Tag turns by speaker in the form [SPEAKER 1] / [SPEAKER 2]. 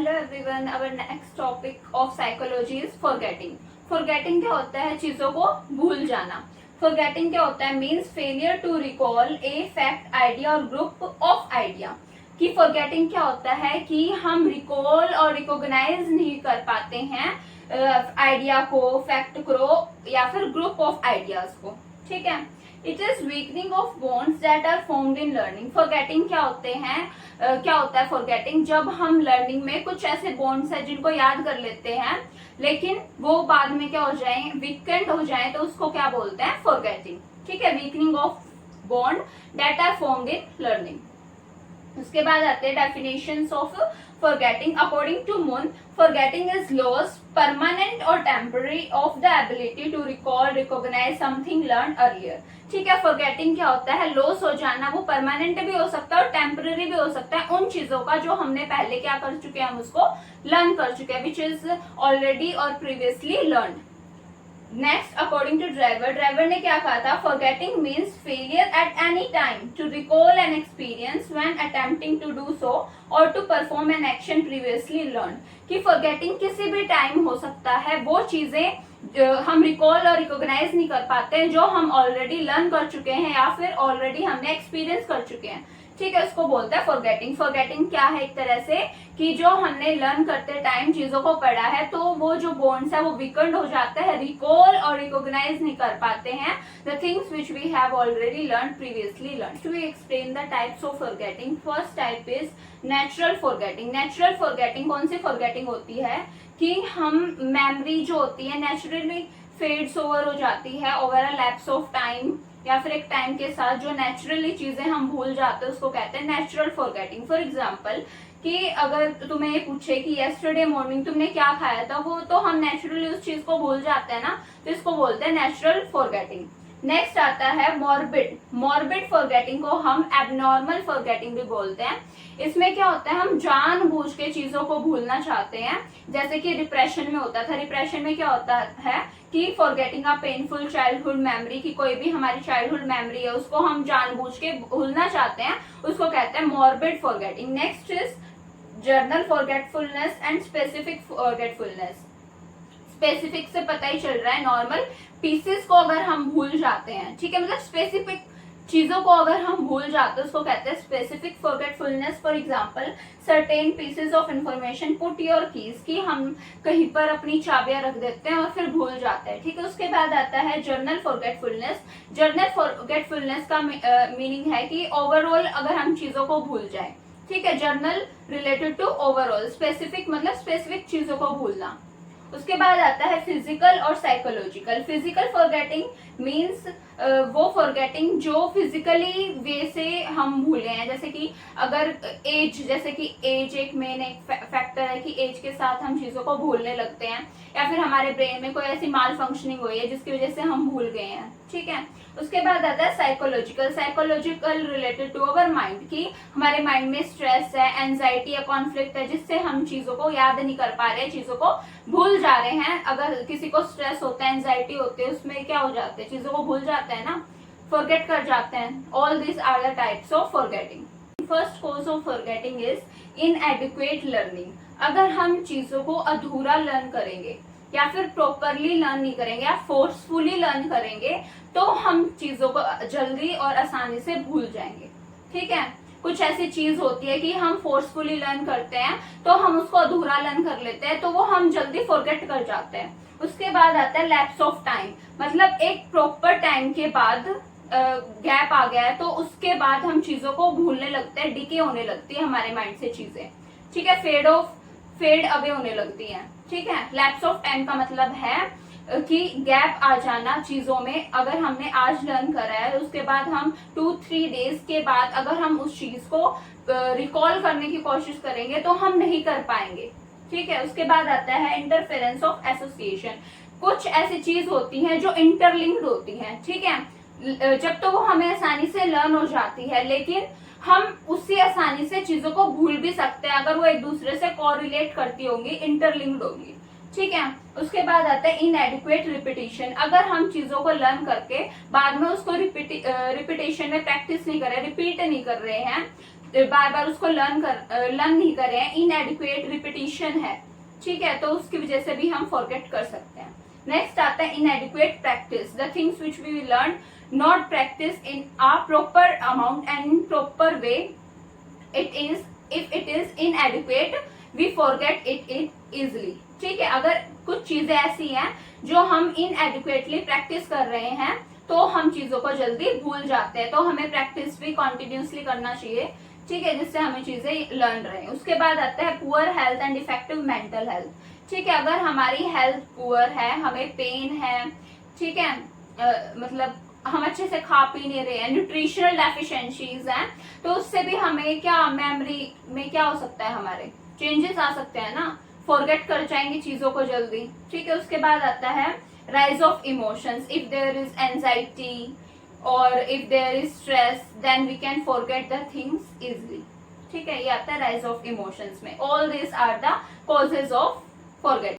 [SPEAKER 1] Hello everyone, our next topic of psychology is forgetting. Forgetting क्या होता है? चीजों को भूल जाना। फॉरगेटिंग क्या होता है? Means failure to recall a fact, idea और ग्रुप ऑफ आइडिया। कि फॉरगेटिंग क्या होता है कि हम रिकॉल और रिकॉग्नाइज नहीं कर पाते हैं आइडिया को, फैक्ट को या फिर ग्रुप ऑफ आइडियाज को। ठीक है। It is weakening of bonds that are formed in learning. Forgetting क्या होते हैं? क्या होता है फॉरगेटिंग? जब हम लर्निंग में कुछ ऐसे बॉन्ड्स हैं जिनको याद कर लेते हैं लेकिन वो बाद में क्या हो जाए, वीकेंड हो जाए, तो उसको क्या बोलते हैं? फॉरगेटिंग। ठीक है। Weakening of bond that are formed in learning. उसके बाद आते हैं definitions of forgetting. According to Munn, forgetting is loss permanent और temporary of the ability to recall, recognise something learn earlier. ठीक है। फॉरगेटिंग क्या होता है? लॉस हो जाना। वो परमानेंट भी हो सकता है और टेम्पररी भी हो सकता है उन चीजों का जो हमने पहले क्या कर चुके हैं, हम उसको लर्न कर चुके हैं, विच इज ऑलरेडी और previously learn. Next, according to Drever ने क्या कहा था? Forgetting means failure at any time to recall an experience when attempting to do so और to perform an action previously learn. कि फॉरगेटिंग किसी भी time हो सकता है, वो चीजें हम रिकॉल और रिकॉग्नाइज नहीं कर पाते जो हम ऑलरेडी लर्न कर चुके हैं या फिर ऑलरेडी हमने एक्सपीरियंस कर चुके हैं। ठीक है। उसको बोलते हैं फॉरगेटिंग। फॉरगेटिंग क्या है? एक तरह से कि जो हमने लर्न करते टाइम चीजों को पढ़ा है तो वो जो बॉन्ड्स है वो वीकेंड हो जाते हैं, रिकॉल और रिकॉग्नाइज नहीं कर पाते हैं the things which we have already learn, previously learn. We explain the types of forgetting. First type is natural forgetting. Natural forgetting कौन सी फॉरगेटिंग होती है? कि हम मेमोरी जो होती है नेचुरली फेड्स ओवर हो जाती है over a lapse of time, या फिर एक टाइम के साथ जो नेचुरली चीजें हम भूल जाते हैं उसको कहते हैं नेचुरल फॉरगेटिंग। फॉर एग्जाम्पल कि अगर तुम्हें ये पूछे कि यस्टरडे मॉर्निंग तुमने क्या खाया था, वो तो हम नेचुरली उस चीज को भूल जाते हैं ना, तो इसको बोलते हैं नेचुरल फॉरगेटिंग। नेक्स्ट आता है मॉर्बिड। मॉर्बिड फॉरगेटिंग को हम एबनॉर्मल फॉरगेटिंग भी बोलते हैं। इसमें क्या होता है? हम जानबूझ के चीजों को भूलना चाहते हैं, जैसे कि डिप्रेशन में होता था। डिप्रेशन में क्या होता है कि forgetting a painful childhood memory, की कोई भी हमारी चाइल्डहुड मेमोरी है उसको हम जानबूझ के भूलना चाहते हैं, उसको कहते हैं morbid forgetting. Next is journal forgetfulness and specific forgetfulness. Specific से पता ही चल रहा है, नॉर्मल पीसेस को अगर हम भूल जाते हैं, ठीक है, मतलब स्पेसिफिक चीजों को अगर हम भूल जाते हैं उसको कहते हैं specific forgetfulness. For example certain pieces of information, put your keys, कि हम कहीं पर अपनी चाबियां रख देते हैं और फिर भूल जाते हैं। ठीक है। उसके बाद आता है जर्नल फॉरगेटफुलनेस। जर्नल फॉरगेटफुलनेस का मीनिंग है कि ओवरऑल अगर हम चीजों को भूल जाए। ठीक है। General related to overall, specific मतलब स्पेसिफिक चीजों को भूलना। उसके बाद आता है फिजिकल और साइकोलॉजिकल। फिजिकल फॉरगेटिंग मींस वो फॉरगेटिंग जो फिजिकली वे से हम भूले हैं, जैसे कि अगर एज, जैसे कि एज एक मेन एक फैक्टर है कि एज के साथ हम चीजों को भूलने लगते हैं, या फिर हमारे ब्रेन में कोई ऐसी माल फंक्शनिंग हुई है जिसकी वजह से हम भूल गए हैं। ठीक है। उसके बाद आता है psychological. Psychological related to our mind, कि हमारे माइंड में स्ट्रेस है, एंजाइटी या कॉन्फ्लिक्ट है जिससे हम चीजों को याद नहीं कर पा रहे, चीजों को भूल जा रहे हैं। अगर किसी को स्ट्रेस होता है, एंजाइटी होती है, उसमें क्या हो जाते हैं, चीजों को भूल जाते हैं ना, फॉरगेट कर जाते हैं। All this are the types of forgetting. First cause of forgetting is inadequate learning. अगर हम चीजों को अधूरा लर्न करेंगे या फिर प्रॉपरली लर्न नहीं करेंगे या फोर्सफुली लर्न करेंगे तो हम चीजों को जल्दी और आसानी से भूल जाएंगे। ठीक है। कुछ ऐसी चीज होती है कि हम फोर्सफुली लर्न करते हैं तो हम उसको अधूरा लर्न कर लेते हैं, तो वो हम जल्दी फॉरगेट कर जाते हैं। उसके बाद आता है लैप्स ऑफ टाइम, मतलब एक प्रॉपर टाइम के बाद गैप आ गया है तो उसके बाद हम चीजों को भूलने लगते हैं, डिके होने लगती है हमारे माइंड से चीजें। ठीक है। फेड अवे होने लगती है। ठीक है। लैप्स ऑफ टाइम का मतलब है कि गैप आ जाना चीजों में। अगर हमने आज लर्न करा है, उसके बाद हम 2-3 डेज के बाद अगर हम उस चीज को रिकॉल करने की कोशिश करेंगे तो हम नहीं कर पाएंगे। ठीक है। उसके बाद आता है इंटरफेरेंस ऑफ एसोसिएशन। कुछ ऐसी चीज होती है जो इंटरलिंक्ड होती है। ठीक है। जब तो वो हमें आसानी से लर्न हो जाती है, लेकिन हम उससे आसानी से चीजों को भूल भी सकते हैं अगर वो एक दूसरे से कोरिलेट करती होंगी, इंटरलिंक्ड होंगी। ठीक है। उसके बाद आता है इनएडिक्वेट रिपीटिशन। अगर हम चीजों को लर्न करके बाद में उसको रिपीटेशन में प्रैक्टिस नहीं कर रहे, रिपीट नहीं कर रहे हैं, बार बार उसको लर्न नहीं कर रहे हैं, इनएडिक्वेट रिपीटिशन है, ठीक है, तो उसकी वजह से भी हम फॉरगेट कर सकते हैं। नेक्स्ट आता है inadequate practice, the things which we learn not practice in a proper amount and in proper way, it is if it is inadequate we forget it easily, ठीक है। अगर कुछ चीजें ऐसी हैं जो हम इनएडिक्वेटली प्रैक्टिस कर रहे हैं तो हम चीजों को जल्दी भूल जाते हैं, तो हमें प्रैक्टिस भी कॉन्टिन्यूसली करना चाहिए, ठीक है, जिससे हमें चीजें लर्न रहे। उसके बाद आता है poor health and effective mental health, ठीक है। अगर हमारी हेल्थ पुअर है, हमें पेन है, ठीक है, मतलब हम अच्छे से खा पी नहीं रहे हैं, न्यूट्रिशनल डेफिशिएंसीज हैं, तो उससे भी हमें क्या मेमोरी में क्या हो सकता है, हमारे चेंजेस आ सकते हैं ना, फॉरगेट कर जाएंगे चीजों को जल्दी, ठीक है। उसके बाद आता है rise of emotions, if there is anxiety or if there is stress then we can forget the things easily, ठीक है। ये आता है rise of emotions में, all these are the causes of forgetting।